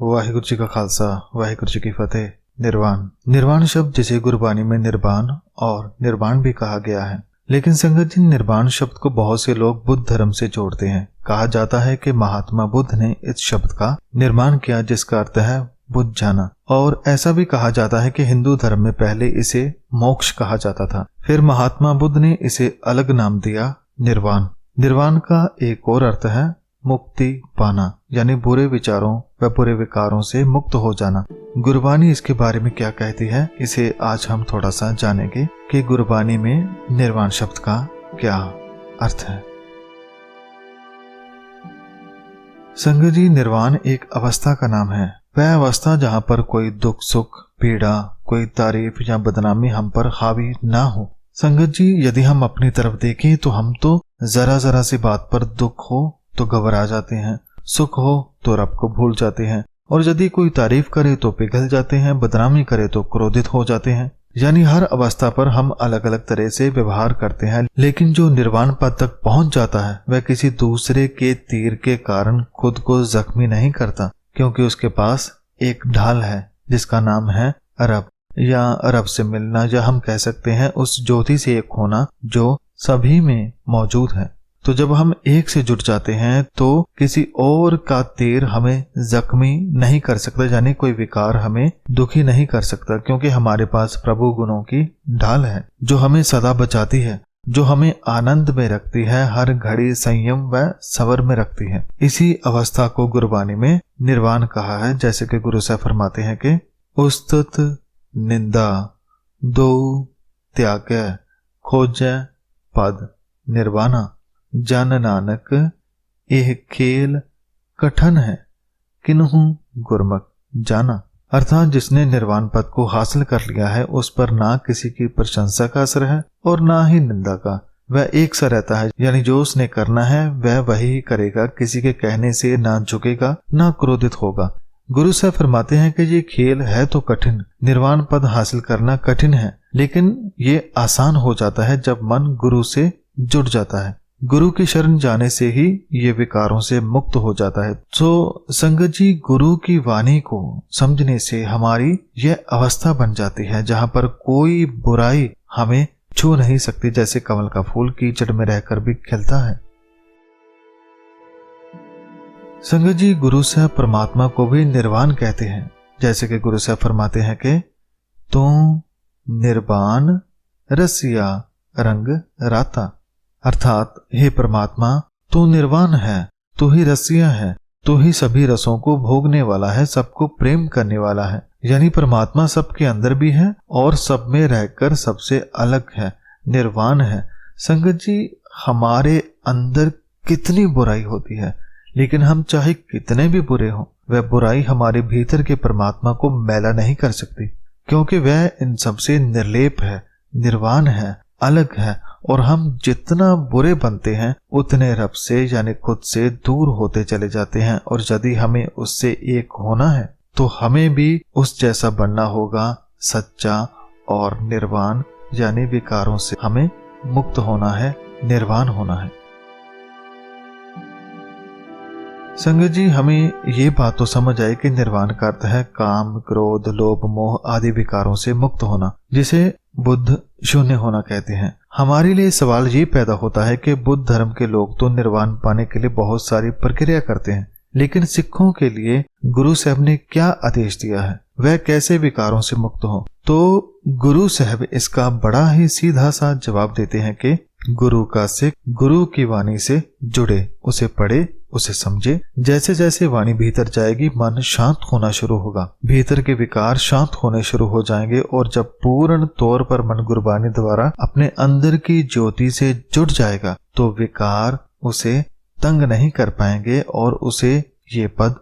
वाहिगुरु जी का खालसा, वाहिगुरु जी की फतेह। निर्वाण। निर्वाण शब्द जिसे गुरबानी में निर्वाण और निर्वाण भी कहा गया है, लेकिन संगत जी निर्वाण शब्द को बहुत से लोग बुद्ध धर्म से जोड़ते हैं। कहा जाता है कि महात्मा बुद्ध ने इस शब्द का निर्माण किया, जिसका अर्थ है बुझ जाना। और ऐसा भी कहा जाता है कि हिंदू धर्म में पहले इसे मोक्ष कहा जाता था, फिर महात्मा बुद्ध ने इसे अलग नाम दिया निर्वाण। निर्वाण का एक और अर्थ है मुक्ति पाना, यानी बुरे विचारों व बुरे विकारों से मुक्त हो जाना। गुरबानी इसके बारे में क्या कहती है, इसे आज हम थोड़ा सा जानेंगे कि गुरबानी में निर्वाण शब्द का क्या अर्थ है। संगत जी, निर्वाण एक अवस्था का नाम है। वह अवस्था जहाँ पर कोई दुख सुख पीड़ा, कोई तारीफ या बदनामी हम पर हावी ना हो। संगत जी, यदि हम अपनी तरफ देखें तो हम तो जरा जरा सी बात पर दुख हो तो घबरा जाते हैं, सुख हो तो रब को भूल जाते हैं, और यदि कोई तारीफ करे तो पिघल जाते हैं, बदनामी करे तो क्रोधित हो जाते हैं। यानी हर अवस्था पर हम अलग अलग तरह से व्यवहार करते हैं। लेकिन जो निर्वाण पद तक पहुंच जाता है वह किसी दूसरे के तीर के कारण खुद को जख्मी नहीं करता, क्योंकि उसके पास एक ढाल है जिसका नाम है रब, या रब से मिलना, या हम कह सकते हैं उस ज्योति से एक होना जो सभी में मौजूद है। तो जब हम एक से जुट जाते हैं तो किसी और का तीर हमें जख्मी नहीं कर सकता, यानी कोई विकार हमें दुखी नहीं कर सकता, क्योंकि हमारे पास प्रभु गुणों की ढाल है जो हमें सदा बचाती है, जो हमें आनंद में रखती है, हर घड़ी संयम व सबर में रखती है। इसी अवस्था को गुरबानी में निर्वाण कहा है। जैसे कि गुरु साहब फरमाते हैं कि उस्तुत निंदा दो त्याग खोजै पद निर्वाणा, जन नानक यह खेल कठन है किन्हू गुरमुख जाना। अर्थात जिसने निर्वाण पद को हासिल कर लिया है उस पर ना किसी की प्रशंसा का असर है और ना ही निंदा का। वह एक सा रहता है, यानी जो उसने करना है वह वही करेगा, किसी के कहने से ना झुकेगा ना क्रोधित होगा। गुरु साहब फरमाते हैं कि ये खेल है तो कठिन, निर्वाण पद हासिल करना कठिन है, लेकिन ये आसान हो जाता है जब मन गुरु से जुड़ जाता है। गुरु की शरण जाने से ही ये विकारों से मुक्त हो जाता है। तो संगत जी, गुरु की वाणी को समझने से हमारी यह अवस्था बन जाती है जहां पर कोई बुराई हमें छू नहीं सकती, जैसे कमल का फूल कीचड़ में रहकर भी खिलता है। संगत जी, गुरु साहब परमात्मा को भी निर्वाण कहते हैं। जैसे कि गुरु साहब फरमाते हैं कि तू निर्वाण रसिया रंग राता, अर्थात हे परमात्मा तू निर्वाण है, तू ही रसिया है, तू ही सभी रसों को भोगने वाला है, सबको प्रेम करने वाला है। यानी परमात्मा सबके अंदर भी है और सब में रहकर सबसे अलग है, निर्वाण है। संगत जी, हमारे अंदर कितनी बुराई होती है, लेकिन हम चाहे कितने भी बुरे हों, वह बुराई हमारे भीतर के परमात्मा को मैला नहीं कर सकती, क्योंकि वह इन सबसे निर्लेप है, निर्वाण है, अलग है। और हम जितना बुरे बनते हैं उतने रब से यानी खुद से दूर होते चले जाते हैं। और यदि हमें उससे एक होना है तो हमें भी उस जैसा बनना होगा, सच्चा और निर्वाण, यानी विकारों से हमें मुक्त होना है, निर्वाण होना है। संगत जी, हमें ये बात तो समझ आए कि निर्वाण का अर्थ है काम क्रोध लोभ मोह आदि विकारों से मुक्त होना, जिसे बुद्ध शून्य होना कहते हैं। हमारे लिए सवाल ये पैदा होता है कि बुद्ध धर्म के लोग तो निर्वाण पाने के लिए बहुत सारी प्रक्रिया करते हैं, लेकिन सिखों के लिए गुरु साहब ने क्या आदेश दिया है, वह कैसे विकारों से मुक्त हो? तो गुरु साहब इसका बड़ा ही सीधा सा जवाब देते हैं कि गुरु का सिख गुरु की वाणी से जुड़े, उसे पढ़े, उसे समझे। जैसे जैसे वाणी भीतर जाएगी मन शांत होना शुरू होगा, भीतर के विकार शांत होने शुरू हो जाएंगे, और जब पूर्ण तौर पर मन गुरबानी द्वारा अपने अंदर की ज्योति से जुड़ जाएगा तो विकार उसे तंग नहीं कर पाएंगे और उसे ये पद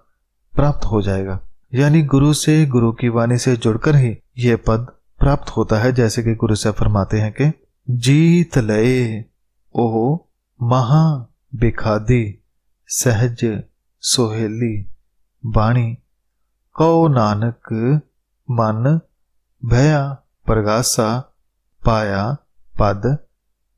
प्राप्त हो जाएगा। यानी गुरु से गुरु की वाणी से जुड़कर ही ये पद प्राप्त होता है। जैसे कि गुरु साहब फरमाते हैं कि जीत लए ओ महा बिखादी सहज सोहेली बाणी, कौ नानक मन भया प्रगासा पाया पद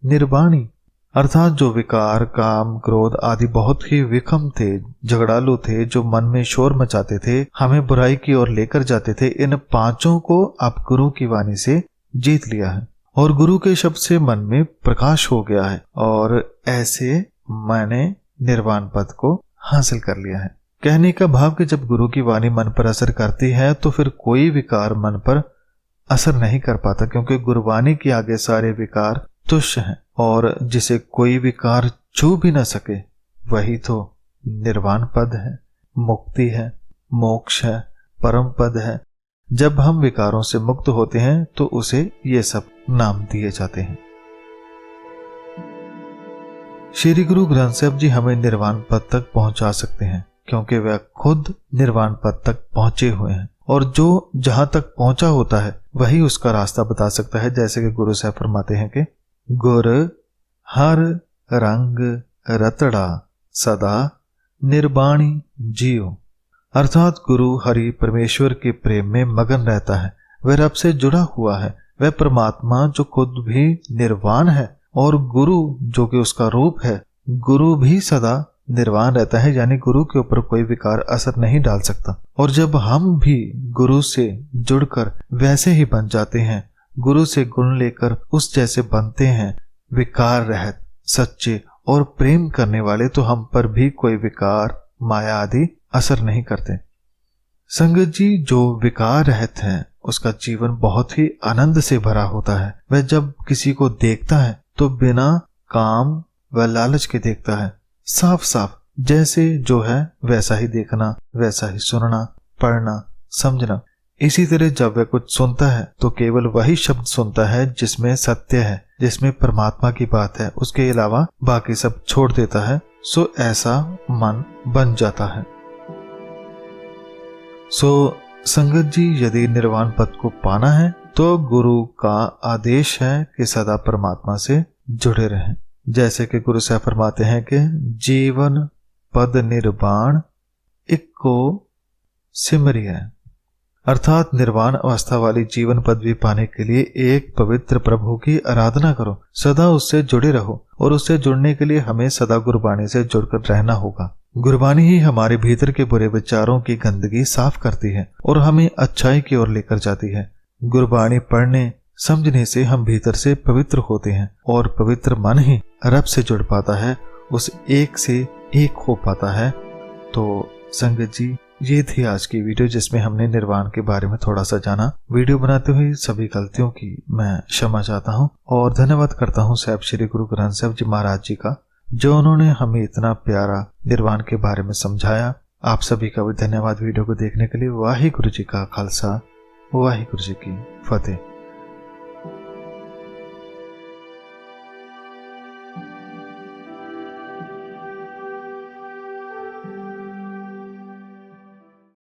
निर्वाणी। अर्थात जो विकार, काम, क्रोध आदि बहुत ही विषम थे, झगड़ालू थे, जो मन में शोर मचाते थे, हमें बुराई की ओर लेकर जाते थे, इन पांचों को अब गुरु की वाणी से जीत लिया है और गुरु के शब्द से मन में प्रकाश हो गया है और ऐसे मैंने निर्वाण पद को हासिल कर लिया है। कहने का भाव कि जब गुरु की वाणी मन पर असर करती है तो फिर कोई विकार मन पर असर नहीं कर पाता, क्योंकि गुरुवाणी के आगे सारे विकार तुच्छ हैं और जिसे कोई विकार छू भी न सके वही तो निर्वाण पद है, मुक्ति है, मोक्ष है, परम पद है। जब हम विकारों से मुक्त होते हैं तो उसे ये सब नाम दिए जाते हैं। श्री गुरु ग्रंथ साहिब जी हमें निर्वाण पद तक पहुंचा सकते हैं, क्योंकि वह खुद निर्वाण पद तक पहुंचे हुए हैं और जो जहां तक पहुंचा होता है वही उसका रास्ता बता सकता है। जैसे कि गुरु साहब फरमाते हैं कि गुर हर रंग रतड़ा सदा निर्वाणी जियो, अर्थात गुरु हरि परमेश्वर के प्रेम में मगन रहता है, वह रब से जुड़ा हुआ है, वह परमात्मा जो खुद भी निर्वाण है और गुरु जो कि उसका रूप है, गुरु भी सदा निर्वाण रहता है, यानी गुरु के ऊपर कोई विकार असर नहीं डाल सकता। और जब हम भी गुरु से जुड़कर वैसे ही बन जाते हैं, गुरु से गुण लेकर उस जैसे बनते हैं, विकार रहित, सच्चे और प्रेम करने वाले, तो हम पर भी कोई विकार, माया आदि असर नहीं करते। संगत जी, जो विकार रहित है उसका जीवन बहुत ही आनंद से भरा होता है। वह जब किसी को देखता है तो बिना काम व लालच के देखता है, साफ साफ जैसे जो है वैसा ही देखना, वैसा ही सुनना, पढ़ना, समझना। इसी तरह जब वह कुछ सुनता है तो केवल वही शब्द सुनता है जिसमें सत्य है, जिसमें परमात्मा की बात है, उसके अलावा बाकी सब छोड़ देता है। सो ऐसा मन बन जाता है। सो संगत जी, यदि निर्वाण पद को पाना है तो गुरु का आदेश है कि सदा परमात्मा से जुड़े रहें। जैसे कि गुरु साहब फरमाते हैं कि जीवन पद निर्वाण इक्को सिमरिय, अर्थात निर्वाण अवस्था वाली जीवन पदवी पाने के लिए एक पवित्र प्रभु की आराधना करो, सदा उससे जुड़े रहो और उससे जुड़ने के लिए हमें सदा गुरबाणी से जुड़कर रहना होगा। गुरबाणी ही हमारे भीतर के बुरे विचारों की गंदगी साफ करती है और हमें अच्छाई की ओर लेकर जाती है। गुरबाणी पढ़ने समझने से हम भीतर से पवित्र होते हैं और पवित्र मन ही रब से जुड़ पाता है, उस एक से एक हो पाता है। तो संगत जी, ये थी आज की वीडियो जिसमें हमने निर्वाण के बारे में थोड़ा सा जाना। वीडियो बनाते हुए सभी गलतियों की मैं क्षमा चाहता हूँ और धन्यवाद करता हूँ साहब श्री गुरु ग्रंथ साहिब जी महाराज जी का, जो उन्होंने हमें इतना प्यारा निर्वाण के बारे में समझाया। आप सभी का भी धन्यवाद वीडियो को देखने के लिए। वाहिगुरु जी का खालसा, वाहिगुरु जी की फतेह।